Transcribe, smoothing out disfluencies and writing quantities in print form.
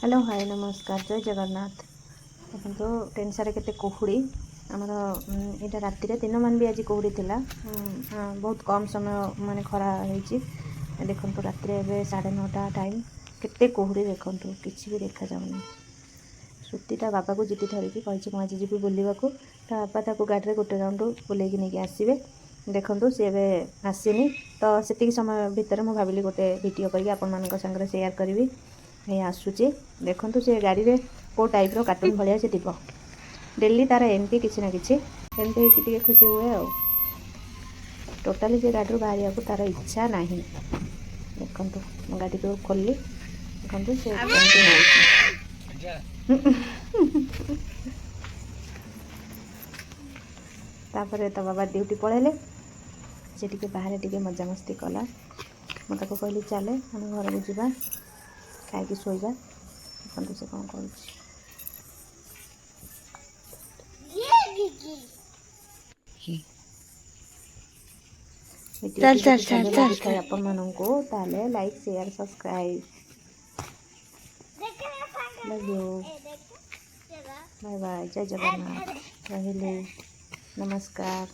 Hello hi नमस्कार जय जगन्नाथ। देखो तो टेनसारे केते कुहुड़ी आमर यहाँ राति दिन मान भी आज कुहुड़ी थिला। बहुत कम समय माने खरा होइछि। देखो तो राति एवं 9:30 टाइम केते कुहुड़ी देखो किसी भी देखा जाऊनी। श्रुतिटा बाबा को जिद्दी धरिकी कही मुझे जी बुलवाक बापा ताको गाड़ी गोटे राउंड बुलेकी नहीं आसवे। देखो सी एवं आसनी तो से समय भितर मुझे भाविली गोटे वीडियो करके आपण मान सागर सेयार करी। ये आसूची देखो सी गाड़ी में कौ टाइप कार्टून भाया से थी डेली तार एमती किसी ना कि एमती खुशी हुए आ टोटाली से गाड़ी बाहर को तार इच्छा ना। देखो गाड़ी को खोलि देखो से तापर तो बाबा ड्यूटी पलैले से टी बाहर टी मजामस्ती कला। मुझे कहली चले आम घर को जावा खाई शोवा। देखो से कौन कर आपण मानू ताले like share subscribe love you bye bye जय जगन्नाथ रहिले नमस्कार।